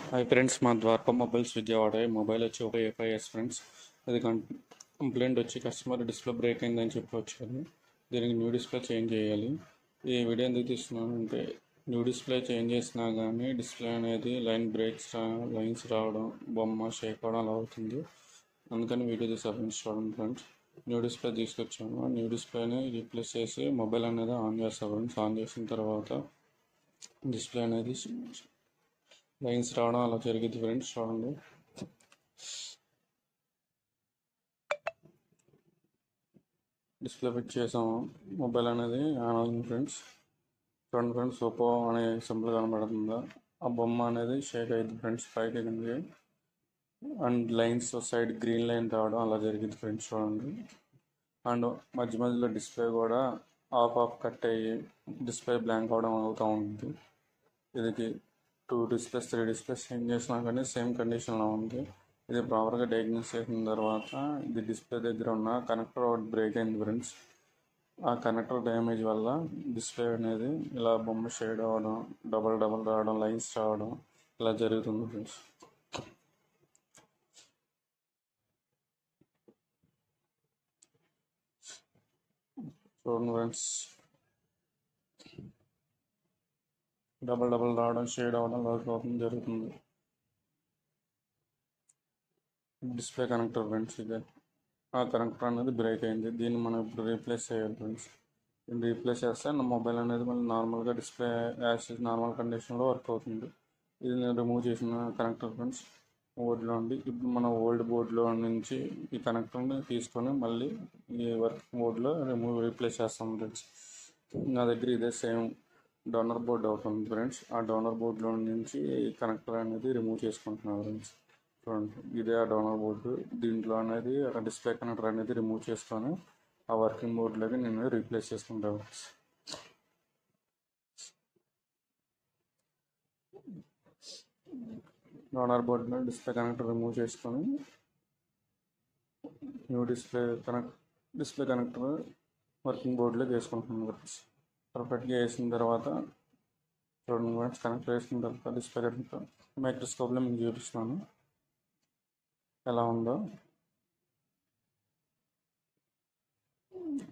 Hi friends, మా Dwaraka mobiles Vijayawada. Mobile వచ్చి ఒక A5s ఫ్రెండ్స్. అది కంప్లైంట్ వచ్చి కస్టమర్ డిస్ప్లే బ్రేక్ అయిందని చెప్పి వచ్చారు. దీనికి న్యూ డిస్ప్లే చేంజ్ చేయాలి. ఈ వీడియో ఎందుకు తీస్తున్నానంటే, న్యూ డిస్ప్లే చేంజ్ చేసినా కానీ డిస్ప్లే అనేది లైన్స్ రావడం, బొమ్మ షేక్ అవడం అలా అవుతుంది. అందుకని వీడియో తీసి ఫ్రెండ్స్ చూడండి ఫ్రెండ్స్. న్యూ డిస్ప్లే తీసుకొచ్చాము. న్యూ డిస్ప్లేని రీప్లేస్ చేసి మొబైల్ అనేది ఆన్ చేస్తాం ఫ్రెండ్స్. ఆన్ చేసిన తర్వాత డిస్ప్లే అనేది లైన్స్ రావడం అలా జరిగింది ఫ్రెండ్స్. చూడండి, డిస్ప్లే ఫిట్ చేసాము. మొబైల్ అనేది ఆన్ అయింది ఫ్రెండ్స్. చూడండి ఫ్రెండ్స్, ఓపో అనే సింపుల్ కనబడుతుందా? ఆ బొమ్మ అనేది షేక్ అయింది ఫ్రెండ్స్, పైకి ఎగింది. And lines side green line రావడం అలా జరిగింది ఫ్రెండ్స్. చూడండి, అండ్ మధ్య మధ్యలో డిస్ప్లే కూడా ఆఫ్ కట్ అయ్యి డిస్ప్లే బ్లాంక్ అవడం అవుతూ ఉంటుంది. ఇది 2 డిస్ప్లేస్ 3 డిస్ప్లేస్ చేంజ్ చేసినా కానీ సేమ్ కండిషన్లో ఉంది. ఇది ప్రాపర్గా డయాగ్నోస్ చేసిన తర్వాత ఇది డిస్ప్లే దగ్గర ఉన్న కనెక్టర్ ఒకటి బ్రేక్ అయింది ఫ్రెండ్స్. ఆ కనెక్టర్ డ్యామేజ్ వల్ల డిస్ప్లే అనేది ఇలా బొమ్మ షేడ్ అవ్వడం, డబల్ రావడం, లైన్స్ రావడం ఇలా జరుగుతుంది ఫ్రెండ్స్. చూడండి ఫ్రెండ్స్, డబల్ రావడం, షేడ్ అవ్వడం జరుగుతుంది. డిస్ప్లే కనెక్టర్ ఫ్రెండ్స్, ఇదే ఆ కనెక్టర్ అనేది బ్రేక్ అయింది. దీన్ని మనం ఇప్పుడు రీప్లేస్ చేయాలి ఫ్రెండ్స్. దీన్ని రీప్లేస్ చేస్తే నా మొబైల్ అనేది మళ్ళీ నార్మల్గా డిస్ప్లే నార్మల్ కండిషన్లో వర్క్ అవుతుంది. ఇది నేను రిమూవ్ చేసిన కనెక్టర్ ఫ్రెండ్స్ బోర్డులో ఉండి. ఇప్పుడు మన ఓల్డ్ బోర్డులో నుంచి ఈ కనెక్టర్ని తీసుకొని మళ్ళీ ఈ వర్క్ బోర్డులో రీప్లేస్ చేస్తాం ఫ్రెండ్స్. నా దగ్గర ఇదే సేమ్ డోనర్ బోర్డు అవుతుంది ఫ్రెండ్స్. ఆ డోనర్ బోర్డులో నుంచి ఈ కనెక్టర్ అనేది రిమూవ్ చేసుకుంటున్నాను ఫ్రెండ్స్. చూడండి, ఇదే ఆ డోనర్ బోర్డు. దీంట్లో అనేది ఆ డిస్ప్లే కనెక్టర్ అనేది రిమూవ్ చేసుకొని ఆ వర్కింగ్ బోర్డులోకి నేను రీప్లేస్ చేసుకుంటాను. డోనర్ బోర్డులో డిస్ప్లే కనెక్టర్ రిమూవ్ చేసుకొని న్యూ డిస్ప్లే కనెక్టర్ వర్కింగ్ బోర్డులోకి వేసుకుంటున్నాను ఫ్రెండ్స్. పర్ఫెక్ట్గా వేసిన తర్వాత చూడండి ఫ్రెండ్స్, కనెక్టర్ వేసిన తర్వాత డిస్ప్లే కనెక్టర్ మైక్రోస్కోప్లో మీకు చూపిస్తున్నాను ఎలా ఉందో.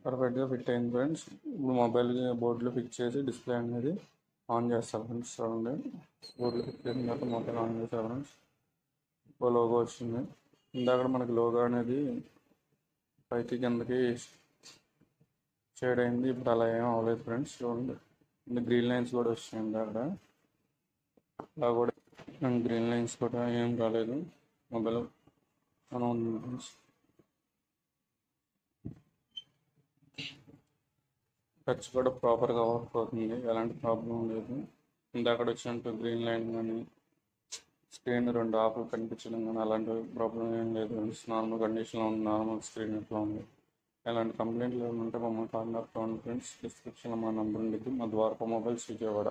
పర్ఫెక్ట్గా ఫిట్ అయింది ఫ్రెండ్స్. ఇప్పుడు మొబైల్ బోర్డులో ఫిక్స్ చేసి డిస్ప్లే అనేది ఆన్ చేస్తాను ఫ్రెండ్స్. చూడండి, బోర్డులో ఫిట్ చేసిన తర్వాత మొబైల్ ఆన్ చేస్తాను ఫ్రెండ్స్. ఓ లోగో వచ్చింది. ఇందాక మనకి లోగో అనేది పైకి కిందకి షేడ్ అయింది. ఇప్పుడు అలా ఏం అవ్వలేదు ఫ్రెండ్స్. చూడండి, గ్రీన్ లైన్స్ కూడా వచ్చినాయి. అక్కడ అలా కూడా గ్రీన్ లైన్స్ కూడా ఏం రాలేదు. మొబైల్ ఆన్ ఉంది ఫ్రెండ్స్. టచ్ కూడా ప్రాపర్గా వర్క్ అవుతుంది, ఎలాంటి ప్రాబ్లం లేదు. ఇందాక వచ్చినట్టు గ్రీన్ లైన్ కానీ స్క్రీన్ 2 ఆఫ్లు కనిపించడం కానీ అలాంటి ప్రాబ్లం ఏం లేదు. నార్మల్ కండిషన్లో ఉంది, నార్మల్ స్క్రీన్ ఎట్లా ఉంది. ఎలాంటి కంప్లైంట్లు ఏమైనా ఉంటే మమ్మల్ని కాంటాక్ట్ అవ్వండి ఫ్రెండ్స్. డిస్క్రిప్షన్లో మా నెంబర్ ఉండేది. మా ద్వారకా మొబైల్స్ విజయవాడ.